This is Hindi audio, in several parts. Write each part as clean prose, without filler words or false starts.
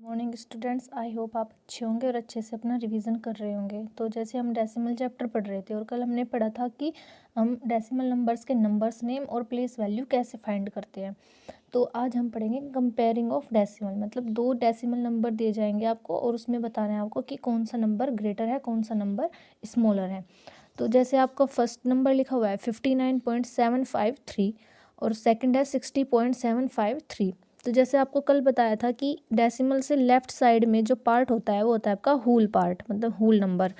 मॉर्निंग स्टूडेंट्स, आई होप आप अच्छे होंगे और अच्छे से अपना रिवीजन कर रहे होंगे। तो जैसे हम डेसिमल चैप्टर पढ़ रहे थे और कल हमने पढ़ा था कि हम डेसिमल नंबर्स के नंबर्स नेम और प्लेस वैल्यू कैसे फाइंड करते हैं। तो आज हम पढ़ेंगे कंपेयरिंग ऑफ डेसिमल, मतलब दो डेसिमल नंबर दिए जाएंगे आपको और उसमें बताना है आपको कि कौन सा नंबर ग्रेटर है, कौन सा नंबर स्मॉलर है। तो जैसे आपका फर्स्ट नंबर लिखा हुआ है 59.753 और सेकंड है 60.753। तो जैसे आपको कल बताया था कि डेसिमल से लेफ्ट साइड में जो पार्ट होता है वो होता है आपका होल पार्ट, मतलब होल नंबर।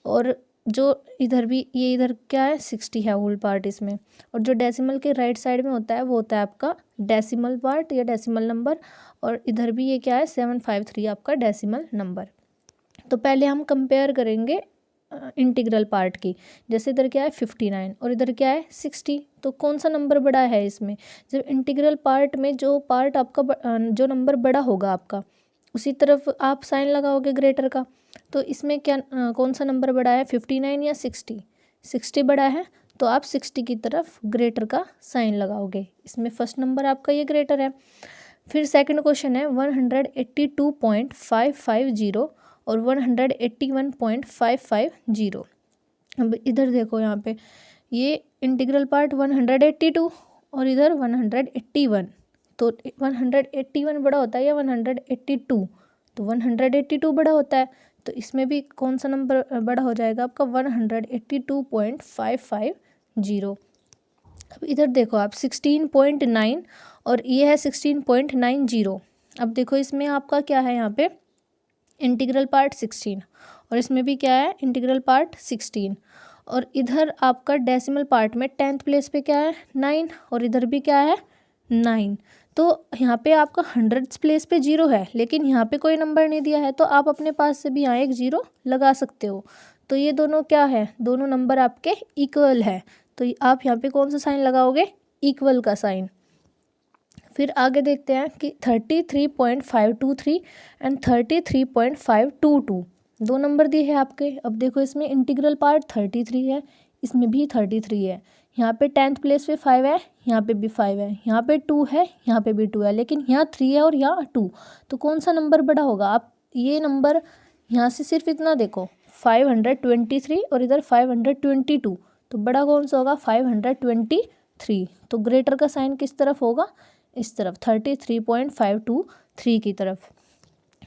और जो इधर भी ये इधर क्या है 60 है होल पार्ट इसमें। और जो डेसिमल के राइट साइड में होता है वो होता है आपका डेसिमल पार्ट या डेसिमल नंबर। और इधर भी ये क्या है 753 आपका डेसिमल नंबर। तो पहले हम कंपेयर करेंगे इंटीग्रल पार्ट की। जैसे इधर क्या है 59 और इधर क्या है 60, तो कौन सा नंबर बड़ा है इसमें। जब इंटीग्रल पार्ट में जो पार्ट आपका जो नंबर बड़ा होगा आपका उसी तरफ आप साइन लगाओगे ग्रेटर का। तो इसमें क्या कौन सा नंबर बड़ा है 59 या 60। 60 बड़ा है तो आप 60 की तरफ ग्रेटर का साइन लगाओगे। इसमें फर्स्ट नंबर आपका ये ग्रेटर है। फिर सेकंड क्वेश्चन है 182.550 और 181.550। अब इधर देखो यहाँ पे ये इंटीग्रल पार्ट 182 और इधर 181। तो 181 बड़ा होता है या 182, तो 182 बड़ा होता है। तो इसमें भी कौन सा नंबर बड़ा हो जाएगा आपका 182.550। अब इधर देखो आप 16.9 और ये है 16.90। अब देखो इसमें आपका क्या है यहाँ पे इंटीग्रल पार्ट 16 और इसमें भी क्या है इंटीग्रल पार्ट 16। और इधर आपका डेसिमल पार्ट में 10th प्लेस पे क्या है 9 और इधर भी क्या है 9। तो यहाँ पे आपका 100th प्लेस पे 0 है, लेकिन यहाँ पे कोई नंबर नहीं दिया है तो आप अपने पास से भी यहाँ एक 0 लगा सकते हो। तो ये दोनों क्या है, दोनों नंबर आपके इक्वल है। तो आप यहाँ पे कौन सा साइन लगाओगे, इक्वल का साइन। फिर आगे देखते हैं कि 33.523 एंड 33.522 दो नंबर दिए हैं आपके। अब देखो इसमें इंटीग्रल पार्ट 33 है, इसमें भी 33 है। यहाँ पे 10th प्लेस पे 5 है, यहाँ पे भी 5 है, यहाँ पे 2 है, यहाँ पे भी 2 है, लेकिन यहाँ 3 है और यहाँ 2। तो कौन सा नंबर बड़ा होगा। आप ये नंबर यहाँ से सिर्फ इतना देखो 523 और इधर 522, तो बड़ा कौन सा होगा 523। तो ग्रेटर का साइन किस तरफ होगा, इस तरफ 33.523 की तरफ।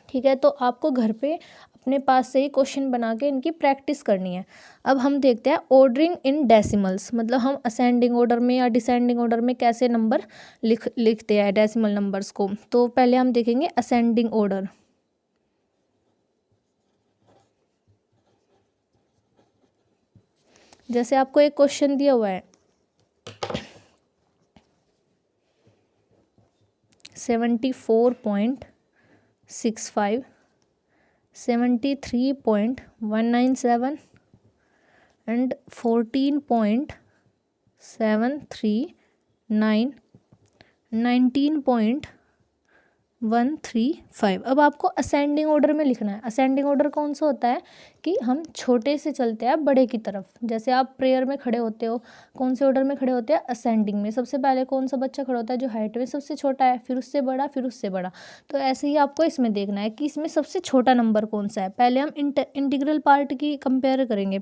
ठीक है, तो आपको घर पे अपने पास से ही क्वेश्चन बना के इनकी प्रैक्टिस करनी है। अब हम देखते हैं ऑर्डरिंग इन डेसिमल्स, मतलब हम असेंडिंग ऑर्डर में या डिसेंडिंग ऑर्डर में कैसे नंबर लिखते हैं डेसिमल नंबर्स को। तो पहले हम देखेंगे असेंडिंग ऑर्डर। जैसे आपको एक क्वेश्चन दिया हुआ है 74.65, 73.197 एंड 14.739, 19.135। अब आपको असेंडिंग ऑर्डर में लिखना है। असेंडिंग ऑर्डर कौन सा होता है कि हम छोटे से चलते हैं बड़े की तरफ। जैसे आप प्रेयर में खड़े होते हो, कौन से ऑर्डर में खड़े होते हैं, असेंडिंग में। सबसे पहले कौन सा बच्चा खड़ा होता है जो हाइट में सबसे छोटा है, फिर उससे बड़ा, फिर उससे बड़ा। तो ऐसे ही आपको इसमें देखना है कि इसमें सबसे छोटा नंबर कौन सा है। पहले हम इंटीग्रल पार्ट की कंपेयर करेंगे।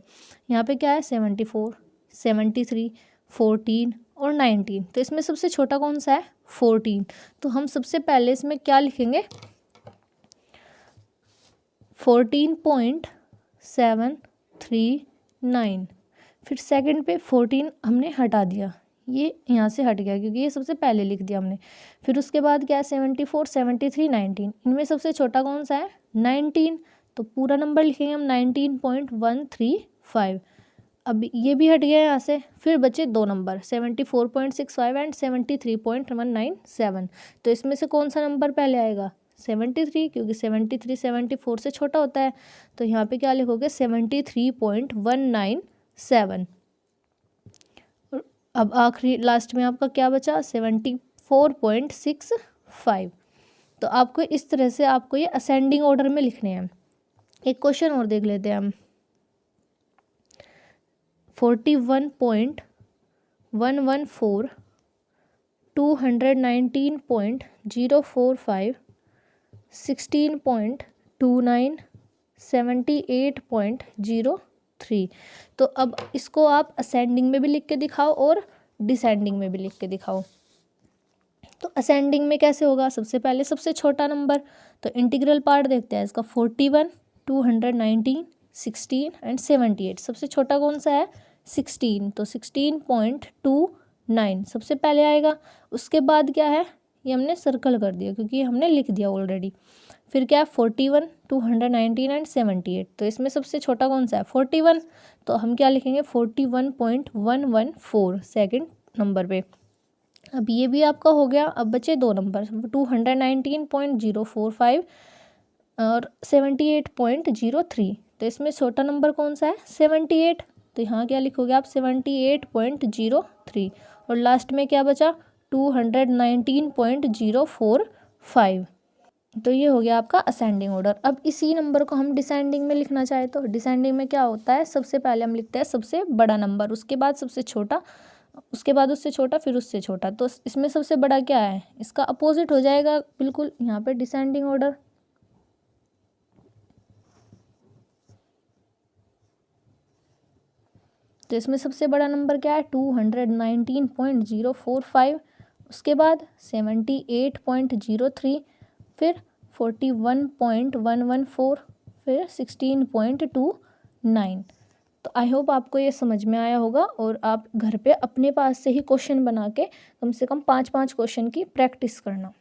यहाँ पे क्या है 74, 73, 14 और 19। तो इसमें सबसे छोटा कौन सा है 14। तो हम सबसे पहले इसमें क्या लिखेंगे 14.739। फिर सेकंड पे 14 हमने हटा दिया, ये यहाँ से हट गया क्योंकि ये सबसे पहले लिख दिया हमने। फिर उसके बाद क्या है 74, 73, 19। इनमें सबसे छोटा कौन सा है 19। तो पूरा नंबर लिखेंगे हम 19.135। अब ये भी हट गया यहाँ से। फिर बचे दो नंबर 74.65 एंड 73.197। तो इसमें से कौन सा नंबर पहले आएगा 73, क्योंकि 73 74 से छोटा होता है। तो यहाँ पे क्या लिखोगे 73.197। और अब आखिरी लास्ट में आपका क्या बचा 74.65। तो आपको इस तरह से आपको ये असेंडिंग ऑर्डर में लिखने हैं। एक क्वेश्चन और देख लेते हैं हम 41.114, 219.045 16.29, 78.03। तो अब इसको आप असेंडिंग में भी लिख के दिखाओ और डिसेंडिंग में भी लिख के दिखाओ। तो असेंडिंग में कैसे होगा, सबसे पहले सबसे छोटा नंबर, तो इंटीग्रल पार्ट देखते हैं इसका। 41, 219, 16 एंड 78। सबसे छोटा कौन सा है, 16, तो 16.29 सबसे पहले आएगा। उसके बाद क्या है, ये हमने सर्कल कर दिया क्योंकि हमने लिख दिया ऑलरेडी। फिर क्या है, 41, 219 एंड 78। तो इसमें सबसे छोटा कौन सा है, 41, तो हम क्या लिखेंगे, 41.114 सेकेंड नंबर पे। अब ये भी आपका हो गया। अब बचे दो नंबर, 219.045 और 78.03। तो इसमें छोटा नंबर कौन सा है, 78। तो यहाँ क्या लिखोगे आप, 78.03। और लास्ट में क्या बचा, 219.045। तो ये हो गया आपका असेंडिंग ऑर्डर। अब इसी नंबर को हम डिसेंडिंग में लिखना चाहे तो डिसेंडिंग में क्या होता है, सबसे पहले हम लिखते हैं सबसे बड़ा नंबर, उसके बाद सबसे छोटा, उसके बाद उससे छोटा, फिर उससे छोटा। तो इसमें सबसे बड़ा क्या है, इसका अपोजिट हो जाएगा बिल्कुल यहाँ पे डिसेंडिंग ऑर्डर। तो इसमें सबसे बड़ा नंबर क्या है, 219.045, उसके बाद 78.03, फिर 41.114, फिर 16.29। तो आई होप आपको ये समझ में आया होगा और आप घर पे अपने पास से ही क्वेश्चन बना के कम से कम 5-5 क्वेश्चन की प्रैक्टिस करना।